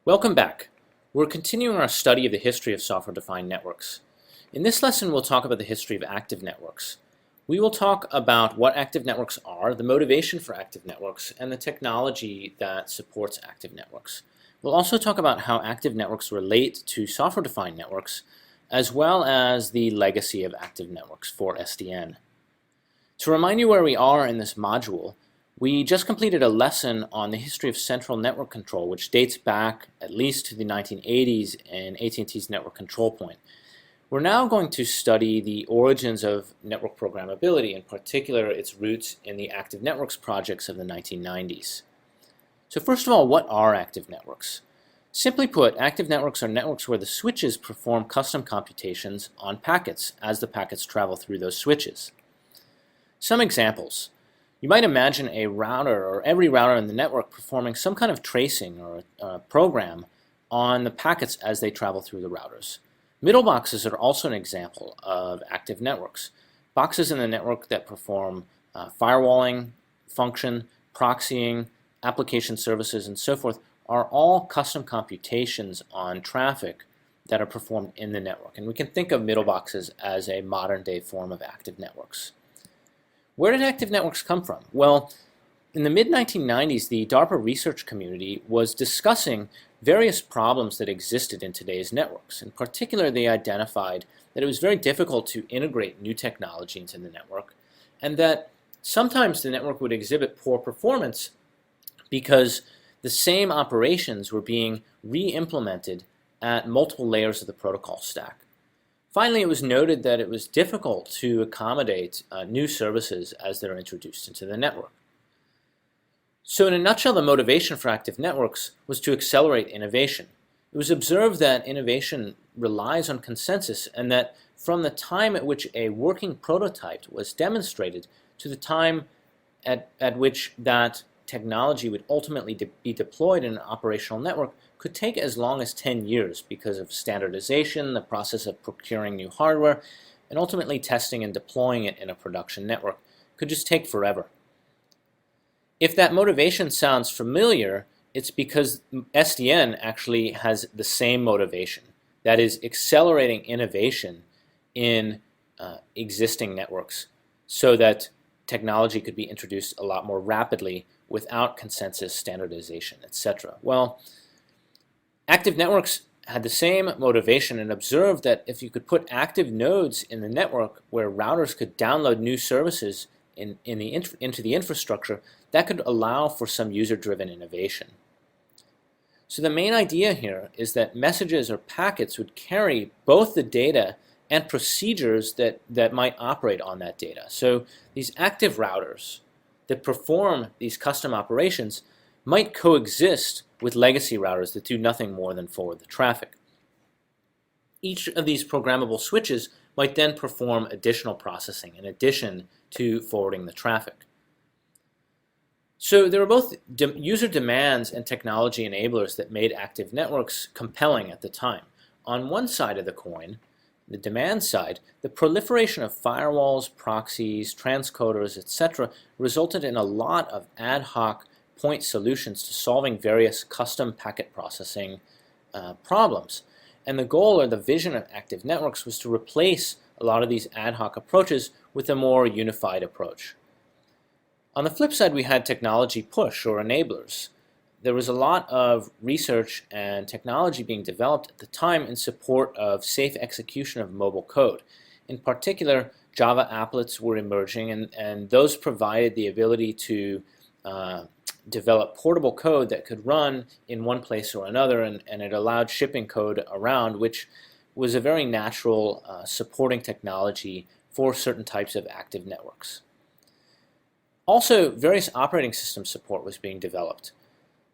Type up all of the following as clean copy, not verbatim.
Welcome back. We're continuing our study of the history of software-defined networks. In this lesson, we'll talk about the history of active networks. We will talk about what active networks are, the motivation for active networks, and the technology that supports active networks. We'll also talk about how active networks relate to software-defined networks, as well as the legacy of active networks for SDN. To remind you where we are in this module, we just completed a lesson on the history of central network control, which dates back at least to the 1980s and AT&T's network control point. We're now going to study the origins of network programmability, in particular its roots in the active networks projects of the 1990s. So first of all, what are active networks? Simply put, active networks are networks where the switches perform custom computations on packets as the packets travel through those switches. Some examples. You might imagine a router or every router in the network performing some kind of tracing or a program on the packets as they travel through the routers. Middle boxes are also an example of active networks. Boxes in the network that perform firewalling function, proxying, application services, and so forth are all custom computations on traffic that are performed in the network. And we can think of middle boxes as a modern day form of active networks. Where did active networks come from? Well, in the mid-1990s, the DARPA research community was discussing various problems that existed in today's networks. In particular, they identified that it was very difficult to integrate new technology into the network, and that sometimes the network would exhibit poor performance because the same operations were being re-implemented at multiple layers of the protocol stack. Finally, it was noted that it was difficult to accommodate new services as they're introduced into the network. So in a nutshell, the motivation for active networks was to accelerate innovation. It was observed that innovation relies on consensus, and that from the time at which a working prototype was demonstrated to the time at which that technology would ultimately be deployed in an operational network could take as long as 10 years because of standardization, the process of procuring new hardware, and ultimately testing and deploying it in a production network could just take forever. If that motivation sounds familiar, it's because SDN actually has the same motivation. That is, accelerating innovation in existing networks so that technology could be introduced a lot more rapidly without consensus, standardization, etc. Well, active networks had the same motivation and observed that if you could put active nodes in the network where routers could download new services into the infrastructure, that could allow for some user-driven innovation. So the main idea here is that messages or packets would carry both the data and procedures that might operate on that data. So these active routers that perform these custom operations might coexist with legacy routers that do nothing more than forward the traffic. Each of these programmable switches might then perform additional processing in addition to forwarding the traffic. So there were both user demands and technology enablers that made active networks compelling at the time. On one side of the coin, the demand side, the proliferation of firewalls, proxies, transcoders, etc. resulted in a lot of ad hoc point solutions to solving various custom packet processing problems. And the goal or the vision of active networks was to replace a lot of these ad hoc approaches with a more unified approach. On the flip side, we had technology push or enablers. There was a lot of research and technology being developed at the time in support of safe execution of mobile code. In particular, Java applets were emerging, and those provided the ability to develop portable code that could run in one place or another, and it allowed shipping code around, which was a very natural supporting technology for certain types of active networks. Also, various operating system support was being developed.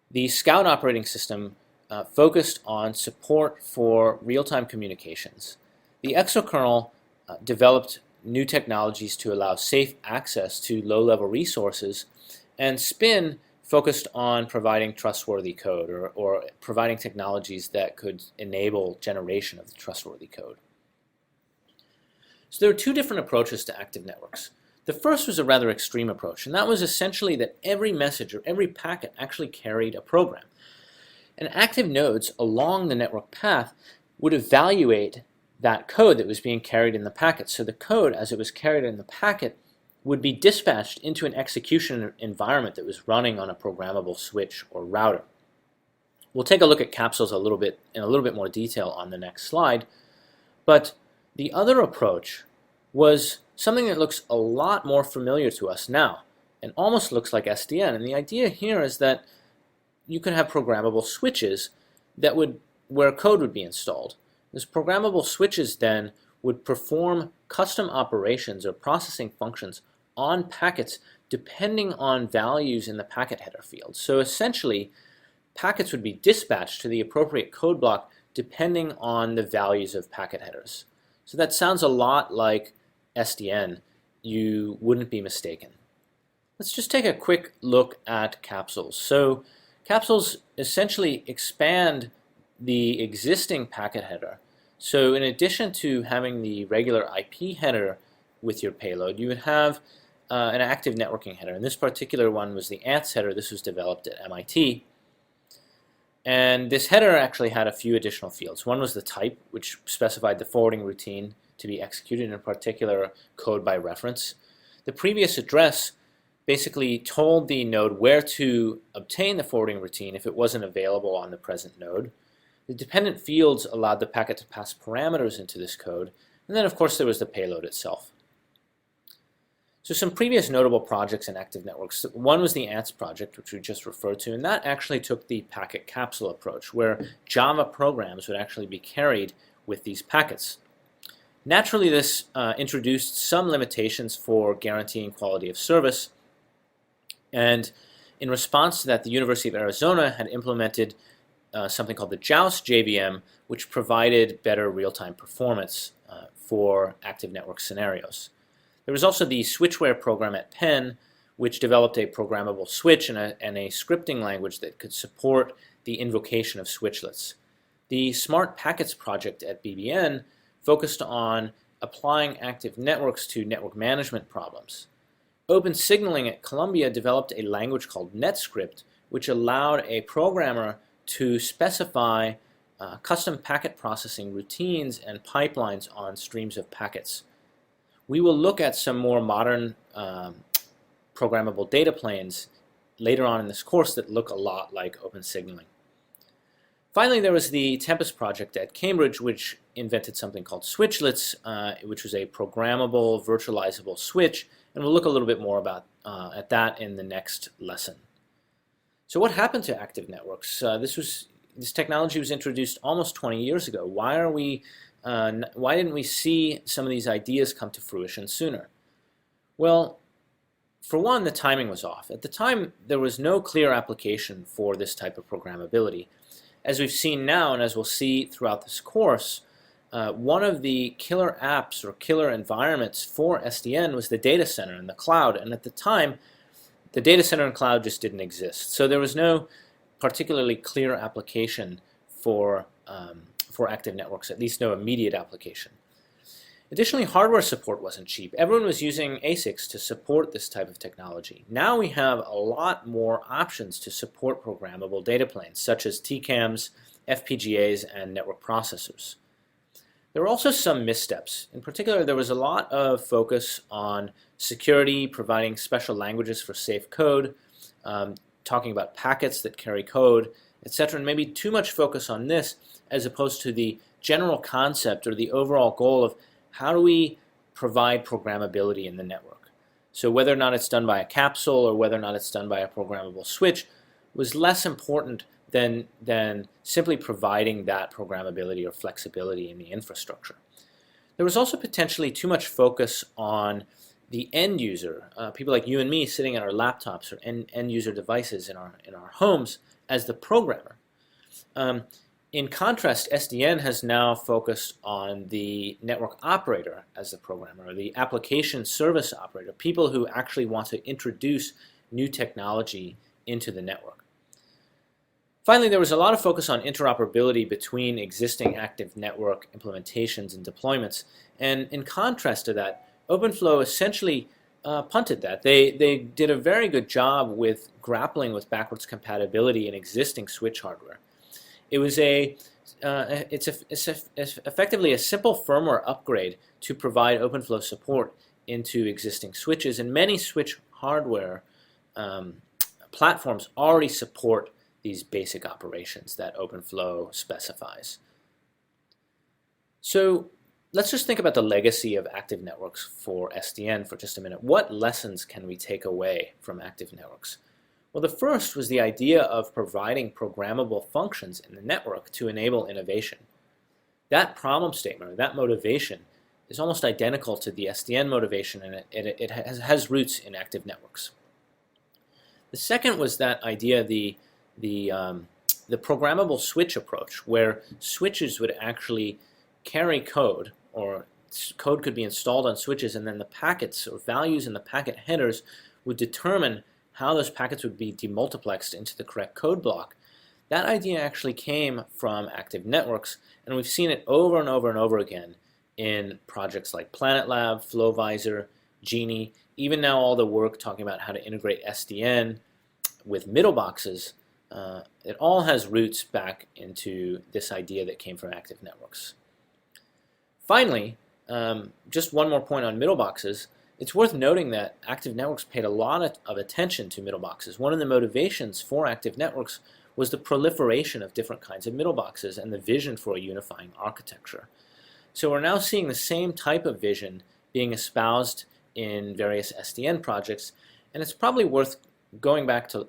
The Scout operating system focused on support for real-time communications. The exokernel developed new technologies to allow safe access to low-level resources, and Spin focused on providing trustworthy code or providing technologies that could enable generation of the trustworthy code. So there are two different approaches to active networks. The first was a rather extreme approach, and that was essentially that every message or every packet actually carried a program. And active nodes along the network path would evaluate that code that was being carried in the packet. So the code, as it was carried in the packet, would be dispatched into an execution environment that was running on a programmable switch or router. We'll take a look at capsules in a little bit more detail on the next slide, but the other approach was something that looks a lot more familiar to us now and almost looks like SDN. And the idea here is that you could have programmable switches where code would be installed. These programmable switches then would perform custom operations or processing functions on packets depending on values in the packet header field. So essentially, packets would be dispatched to the appropriate code block depending on the values of packet headers. So that sounds a lot like SDN. You wouldn't be mistaken. Let's just take a quick look at capsules. So capsules essentially expand the existing packet header. So in addition to having the regular IP header with your payload, you would have an active networking header. And this particular one was the ANTS header. This was developed at MIT. And this header actually had a few additional fields. One was the type, which specified the forwarding routine to be executed, in a particular code by reference. The previous address basically told the node where to obtain the forwarding routine if it wasn't available on the present node. The dependent fields allowed the packet to pass parameters into this code. And then, of course, there was the payload itself. So some previous notable projects in active networks. One was the ANTS project, which we just referred to, and that actually took the packet capsule approach, where Java programs would actually be carried with these packets. Naturally, this introduced some limitations for guaranteeing quality of service, and in response to that, the University of Arizona had implemented something called the JAWS JVM, which provided better real-time performance for active network scenarios. There was also the Switchware program at Penn, which developed a programmable switch and a scripting language that could support the invocation of switchlets. The Smart Packets project at BBN focused on applying active networks to network management problems. Open Signaling at Columbia developed a language called NetScript, which allowed a programmer to specify custom packet processing routines and pipelines on streams of packets. We will look at some more modern programmable data planes later on in this course that look a lot like Open Signaling. Finally, there was the Tempest project at Cambridge, which invented something called switchlets, which was a programmable, virtualizable switch, and we'll look a little bit more about at that in the next lesson. So what happened to active networks? This technology was introduced almost 20 years ago. Why didn't we see some of these ideas come to fruition sooner? Well, for one, the timing was off. At the time, there was no clear application for this type of programmability. As we've seen now, and as we'll see throughout this course, one of the killer apps or killer environments for SDN was the data center and the cloud. And at the time, the data center and cloud just didn't exist. So there was no particularly clear application for active networks, at least no immediate application. Additionally, hardware support wasn't cheap. Everyone was using ASICs to support this type of technology. Now we have a lot more options to support programmable data planes, such as TCAMs, FPGAs, and network processors. There were also some missteps. In particular, there was a lot of focus on security, providing special languages for safe code, talking about packets that carry code, etc., and maybe too much focus on this as opposed to the general concept or the overall goal of how do we provide programmability in the network. So whether or not it's done by a capsule or whether or not it's done by a programmable switch was less important than simply providing that programmability or flexibility in the infrastructure. There was also potentially too much focus on the end user, people like you and me sitting at our laptops or end user devices in our homes as the programmer. In contrast, SDN has now focused on the network operator as the programmer, or the application service operator, people who actually want to introduce new technology into the network. Finally, there was a lot of focus on interoperability between existing active network implementations and deployments. And in contrast to that, OpenFlow essentially punted that. They did a very good job with grappling with backwards compatibility in existing switch hardware. It's effectively a simple firmware upgrade to provide OpenFlow support into existing switches, and many switch hardware platforms already support these basic operations that OpenFlow specifies. So let's just think about the legacy of active networks for SDN for just a minute. What lessons can we take away from active networks? Well, the first was the idea of providing programmable functions in the network to enable innovation. That problem statement, or that motivation, is almost identical to the SDN motivation, and it has roots in active networks. The second was that idea, the programmable switch approach, where switches would actually carry code, or code could be installed on switches, and then the packets or values in the packet headers would determine how those packets would be demultiplexed into the correct code block. That idea actually came from active networks, and we've seen it over and over and over again in projects like Planet Lab, FlowVisor, Genie, even now all the work talking about how to integrate SDN with middle boxes. It all has roots back into this idea that came from active networks. Finally, just one more point on middle boxes. It's worth noting that active networks paid a lot of attention to middle boxes. One of the motivations for active networks was the proliferation of different kinds of middle boxes and the vision for a unifying architecture. So we're now seeing the same type of vision being espoused in various SDN projects, and it's probably worth going back to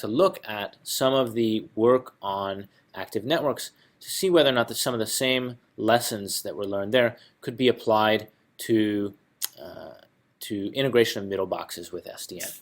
look at some of the work on active networks to see whether or not some of the same lessons that were learned there could be applied to integration of middle boxes with SDN.